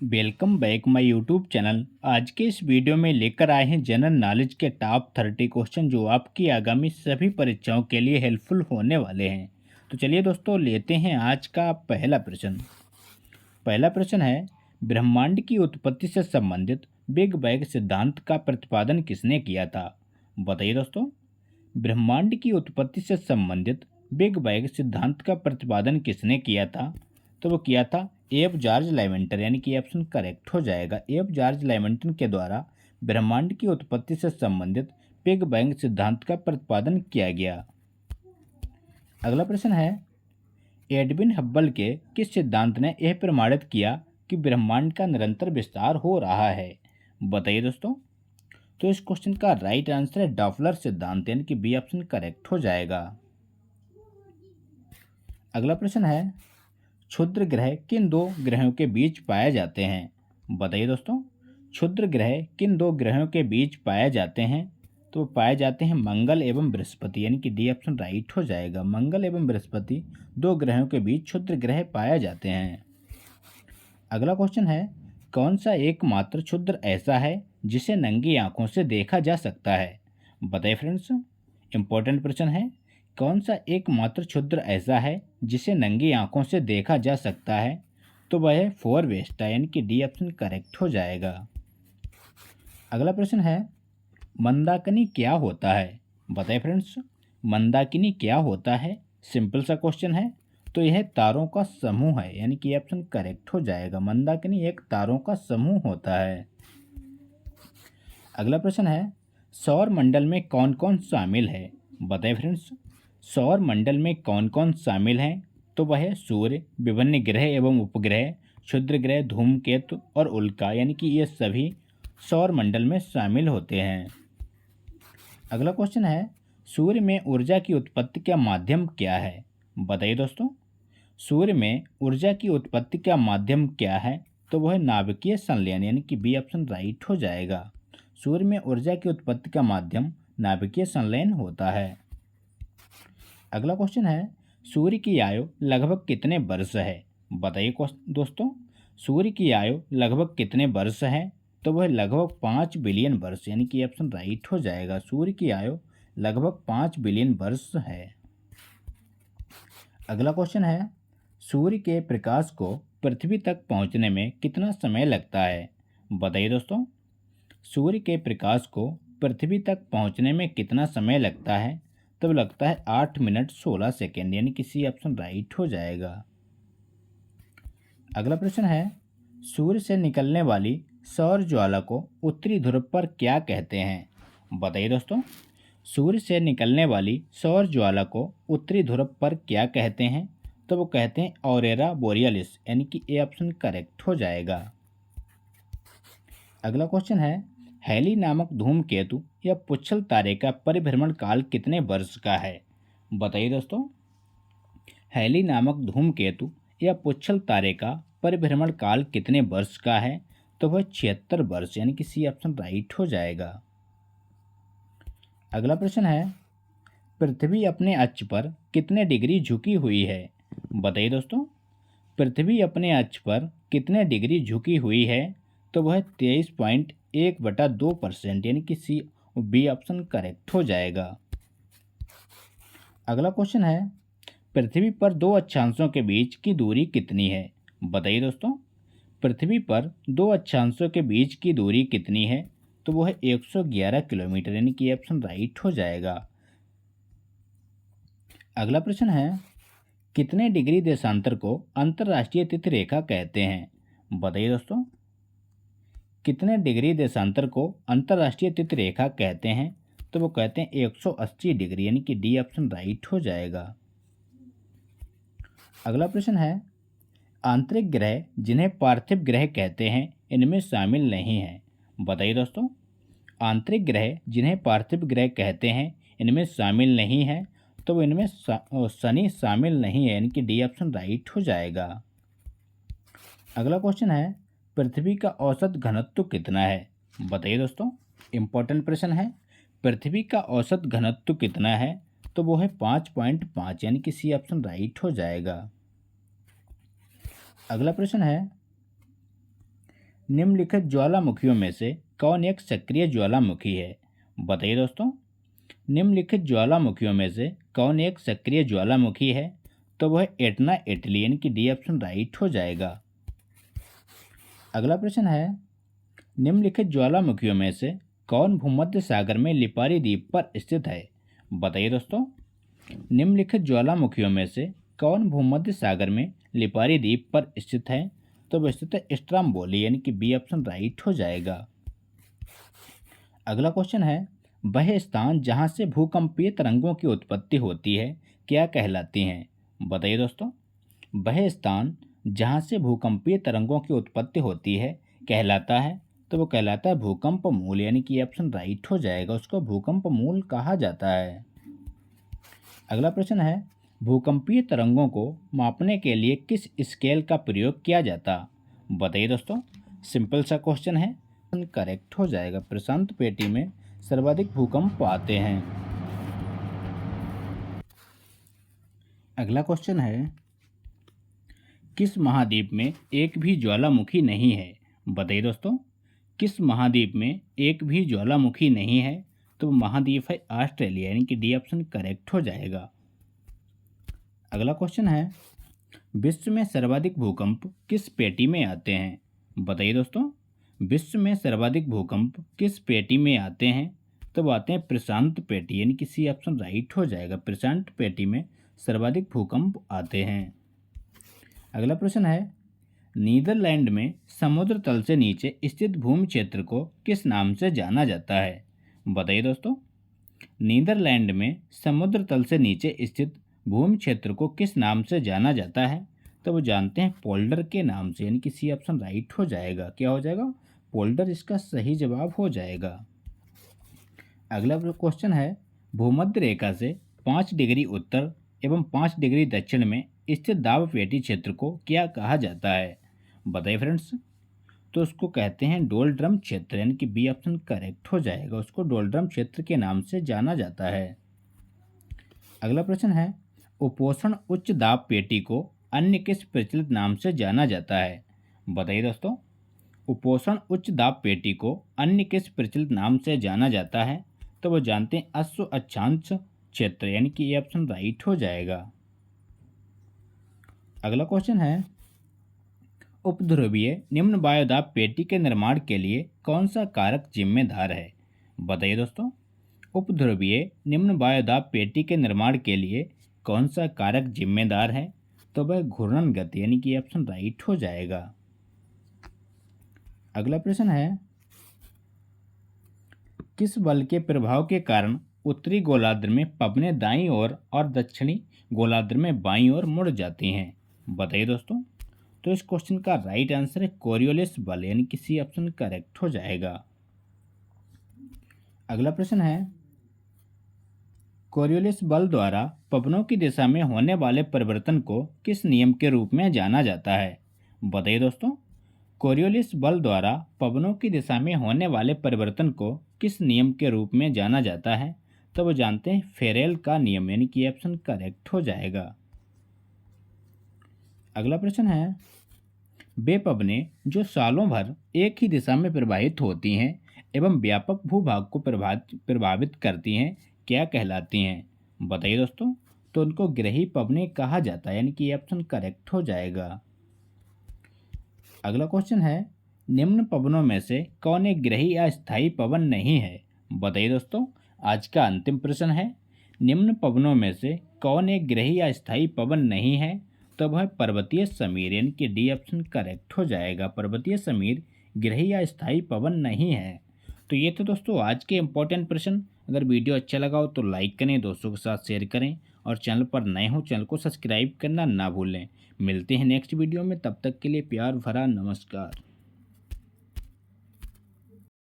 Welcome back my YouTube channel. आज के इस वीडियो में लेकर आए हैं जनरल नॉलेज के टॉप 30 क्वेश्चन जो आपकी आगामी सभी परीक्षाओं के लिए हेल्पफुल होने वाले हैं। तो चलिए दोस्तों लेते हैं आज का पहला प्रश्न। पहला प्रश्न है, ब्रह्मांड की उत्पत्ति से संबंधित बिग बैंग सिद्धांत का प्रतिपादन किसने किया था? बताइए दोस्तों, ब्रह्मांड की उत्पत्ति से संबंधित बिग बैंग सिद्धांत का प्रतिपादन किसने किया था? तो वो किया था एफ जॉर्ज लाइमेंटर, यानी कि ऑप्शन करेक्ट हो जाएगा। एफ जॉर्ज लाइमेंटर के द्वारा ब्रह्मांड की उत्पत्ति से संबंधित बिग बैंग सिद्धांत का प्रतिपादन किया गया। अगला प्रश्न है, एडविन हब्बल के किस सिद्धांत ने यह प्रमाणित किया कि ब्रह्मांड का निरंतर विस्तार हो रहा है? बताइए दोस्तों। तो इस क्वेश्चन का राइट आंसर है डॉपलर सिद्धांत, यानी कि बी ऑप्शन करेक्ट हो जाएगा। अगला प्रश्न है, क्षुद्र ग्रह किन दो ग्रहों के बीच पाए जाते हैं? बताइए दोस्तों, क्षुद्र ग्रह किन दो ग्रहों के बीच पाए जाते हैं? तो पाए जाते हैं मंगल एवं बृहस्पति, यानी कि डी ऑप्शन राइट हो जाएगा। मंगल एवं बृहस्पति दो ग्रहों के बीच क्षुद्र ग्रह पाए जाते हैं। अगला क्वेश्चन है, कौन सा एकमात्र क्षुद्र ऐसा है जिसे नंगी आंखों से देखा जा सकता है? बताइए फ्रेंड्स, इंपॉर्टेंट प्रश्न है। कौन सा एकमात्र क्षुद्र ऐसा है जिसे नंगी आंखों से देखा जा सकता है? तो वह है फोर वेस्टा, यानी कि डी ऑप्शन करेक्ट हो जाएगा। अगला प्रश्न है, मंदाकिनी क्या होता है? बताइए फ्रेंड्स, मंदाकिनी क्या होता है? सिंपल सा क्वेश्चन है। तो यह तारों का समूह है, यानी कि ऑप्शन करेक्ट हो जाएगा। मंदाकिनी एक तारों का समूह होता है। अगला प्रश्न है, सौर मंडल में कौन कौन शामिल है? बताइए फ्रेंड्स, सौर मंडल में कौन कौन शामिल हैं? तो वह है सूर्य, विभिन्न ग्रह एवं उपग्रह, क्षुद्र ग्रह, धूमकेतु और उल्का, यानी कि ये सभी सौर मंडल में शामिल होते हैं। अगला क्वेश्चन है, सूर्य में ऊर्जा की उत्पत्ति का माध्यम क्या है? बताइए दोस्तों, सूर्य में ऊर्जा की उत्पत्ति का माध्यम क्या है? तो वह नाभिकीय संलयन, यानी कि बी ऑप्शन राइट हो जाएगा। सूर्य में ऊर्जा की उत्पत्ति का माध्यम नाभिकीय संलयन होता है। अगला क्वेश्चन है, सूर्य की आयु लगभग कितने वर्ष है? बताइए दोस्तों, सूर्य की आयु लगभग कितने वर्ष है? तो वह लगभग 5 बिलियन वर्ष, यानी कि ऑप्शन राइट हो जाएगा। सूर्य की आयु लगभग 5 बिलियन वर्ष है। अगला क्वेश्चन है, सूर्य के प्रकाश को पृथ्वी तक पहुंचने में कितना समय लगता है? बताइए दोस्तों, सूर्य के प्रकाश को पृथ्वी तक पहुंचने में कितना समय लगता है? तब लगता है 8 मिनट 16 सेकेंड, यानी कि सी ऑप्शन राइट हो जाएगा। अगला प्रश्न है, सूर्य से निकलने वाली सौर ज्वाला को उत्तरी ध्रुव पर क्या कहते हैं? बताइए दोस्तों, सूर्य से निकलने वाली सौर ज्वाला को उत्तरी ध्रुव पर क्या कहते हैं? तो वो कहते हैं ऑरेरा बोरियलिस, यानी कि ए ऑप्शन करेक्ट हो जाएगा। अगला क्वेश्चन है, हैली नामक धूमकेतु या पुच्छल तारे का परिभ्रमण काल कितने वर्ष का है? बताइए दोस्तों, हैली नामक धूमकेतु या पुच्छल तारे का परिभ्रमण काल कितने वर्ष का है? तो वह 76 वर्ष, यानी कि सी ऑप्शन राइट हो जाएगा। अगला प्रश्न है, पृथ्वी अपने अक्ष पर कितने डिग्री झुकी हुई है? बताइए दोस्तों, पृथ्वी अपने अक्ष पर कितने डिग्री झुकी हुई है? तो वह 23.1/2%, यानी कि सी बी ऑप्शन करेक्ट हो जाएगा। अगला क्वेश्चन है, पृथ्वी पर दो अक्षांशों के बीच की दूरी कितनी है? बताइए दोस्तों, पृथ्वी पर दो अक्षांशों के बीच की दूरी कितनी है? तो वो है 111 किलोमीटर, यानी कि ऑप्शन राइट हो जाएगा। अगला प्रश्न है, कितने डिग्री देशांतर को अंतर्राष्ट्रीय तिथि रेखा कहते हैं? बताइए दोस्तों, कितने डिग्री देशांतर को अंतर्राष्ट्रीय तिथि रेखा कहते हैं? तो वो कहते हैं 180 डिग्री, यानी कि डी ऑप्शन राइट हो जाएगा। अगला प्रश्न है, आंतरिक ग्रह जिन्हें पार्थिव ग्रह कहते हैं इनमें शामिल नहीं है? बताइए दोस्तों, आंतरिक ग्रह जिन्हें पार्थिव ग्रह कहते हैं इनमें शामिल नहीं है। तो इनमें शनि शामिल नहीं है, यानी कि डी ऑप्शन राइट हो जाएगा। अगला क्वेश्चन है, पृथ्वी का औसत घनत्व कितना है? बताइए दोस्तों, इंपॉर्टेंट प्रश्न है। पृथ्वी का औसत घनत्व कितना है? तो वो है 5.5, यानी कि सी ऑप्शन राइट हो जाएगा। अगला प्रश्न है, निम्नलिखित ज्वालामुखियों में से कौन एक सक्रिय ज्वालामुखी है? बताइए दोस्तों, निम्नलिखित ज्वालामुखियों में से कौन एक सक्रिय ज्वालामुखी है? तो वह एटना इटली, यानी कि डी ऑप्शन राइट हो जाएगा। अगला प्रश्न है, निम्नलिखित ज्वालामुखियों में से कौन भूमध्य सागर में लिपारी द्वीप पर स्थित है? बताइए दोस्तों, निम्नलिखित ज्वालामुखियों में से कौन भूमध्य सागर में लिपारी द्वीप पर स्थित है? तो वह स्थित है स्ट्रोम्बोली, यानी कि बी ऑप्शन राइट हो जाएगा। अगला क्वेश्चन है, वह स्थान जहाँ से भूकंपीय तरंगों की उत्पत्ति होती है क्या कहलाती हैं? बताइए दोस्तों, वह स्थान जहाँ से भूकंपीय तरंगों की उत्पत्ति होती है कहलाता है? तो वो कहलाता है भूकंप मूल, यानी कि ऑप्शन राइट हो जाएगा, उसको भूकंप मूल कहा जाता है। अगला प्रश्न है, भूकंपीय तरंगों को मापने के लिए किस स्केल का प्रयोग किया जाता? बताइए दोस्तों, सिंपल सा क्वेश्चन है, करेक्ट हो जाएगा। प्रशांत पेटी में सर्वाधिक भूकंप आते हैं। अगला क्वेश्चन है, किस महाद्वीप में एक भी ज्वालामुखी नहीं है? बताइए दोस्तों, किस महाद्वीप में एक भी ज्वालामुखी नहीं है? तो महाद्वीप है ऑस्ट्रेलिया, यानी कि डी ऑप्शन करेक्ट हो जाएगा। अगला क्वेश्चन है, विश्व में सर्वाधिक भूकंप किस पेटी में आते हैं? बताइए दोस्तों, विश्व में सर्वाधिक भूकंप किस पेटी में आते हैं? तो वो आते हैं प्रशांत पेटी, यानी कि सी ऑप्शन राइट हो जाएगा। प्रशांत पेटी में सर्वाधिक भूकंप आते हैं। अगला प्रश्न है, नीदरलैंड में समुद्र तल से नीचे स्थित भूमि क्षेत्र को किस नाम से जाना जाता है? बताइए दोस्तों, नीदरलैंड में समुद्र तल से नीचे स्थित भूमि क्षेत्र को किस नाम से जाना जाता है? तो वो जानते हैं पोल्डर के नाम से, यानी कि सी ऑप्शन राइट हो जाएगा। क्या हो जाएगा? पोल्डर इसका सही जवाब हो जाएगा। अगला क्वेश्चन है, भूमध्य रेखा से 5 डिग्री उत्तर एवं 5 डिग्री दक्षिण में स्थित दाब पेटी क्षेत्र को क्या कहा जाता है? बताइए फ्रेंड्स, तो उसको कहते हैं डोलड्रम क्षेत्र, यानी कि बी ऑप्शन करेक्ट हो जाएगा, उसको डोलड्रम क्षेत्र के नाम से जाना जाता है। अगला प्रश्न है, उपोषण उच्च दाब पेटी को अन्य किस प्रचलित नाम से जाना जाता है? बताइए दोस्तों, उपोषण उच्च दाब पेटी को अन्य किस प्रचलित नाम से जाना जाता है? तो वो जानते हैं अश्व अक्षांश क्षेत्र, यानी कि ये ऑप्शन राइट हो जाएगा। अगला क्वेश्चन है, उपध्रुवीय निम्न वायुदाब पेटी के निर्माण के लिए कौन सा कारक जिम्मेदार है? बताइए दोस्तों, उपध्रुवीय निम्न वायुदाब पेटी के निर्माण के लिए कौन सा कारक जिम्मेदार है? तो वह घूर्णन गति, यानी कि ऑप्शन राइट हो जाएगा। अगला प्रश्न है, किस बल के प्रभाव के कारण उत्तरी गोलार्ध में पवनें दाईं ओर और दक्षिणी गोलार्ध में बाईं ओर मुड़ जाती हैं? बताइए दोस्तों, तो इस क्वेश्चन का राइट आंसर है कोरियोलिस बल, यानी कि सी ऑप्शन करेक्ट हो जाएगा। अगला प्रश्न है, कोरियोलिस बल द्वारा पवनों की दिशा में होने वाले परिवर्तन को किस नियम के रूप में जाना जाता है? बताइए दोस्तों, कोरियोलिस बल द्वारा पवनों की दिशा में होने वाले परिवर्तन को किस नियम के रूप में जाना जाता है? तो वो जानते हैं फेरेल का नियम, यानी कि ऑप्शन करेक्ट हो जाएगा। अगला प्रश्न है, वे पवनें जो सालों भर एक ही दिशा में प्रवाहित होती हैं एवं व्यापक भूभाग को प्रभावित करती हैं क्या कहलाती हैं? बताइए दोस्तों, तो उनको ग्रही पवनें कहा जाता है, यानी कि ऑप्शन करेक्ट हो जाएगा। अगला क्वेश्चन है, निम्न पवनों में से कौन एक ग्रही या स्थायी पवन नहीं है? बताइए दोस्तों, आज का अंतिम प्रश्न है, निम्न पवनों में से कौन एक ग्रही या स्थायी पवन नहीं है? तो वह पर्वतीय समीर, यानी कि डी ऑप्शन करेक्ट हो जाएगा। पर्वतीय समीर ग्रही या स्थायी पवन नहीं है। तो ये तो दोस्तों आज के इंपॉर्टेंट प्रश्न। अगर वीडियो अच्छा लगा हो तो लाइक करें, दोस्तों के साथ शेयर करें और चैनल पर नए हो चैनल को सब्सक्राइब करना ना भूलें। मिलते हैं नेक्स्ट वीडियो में, तब तक के लिए प्यार भरा नमस्कार।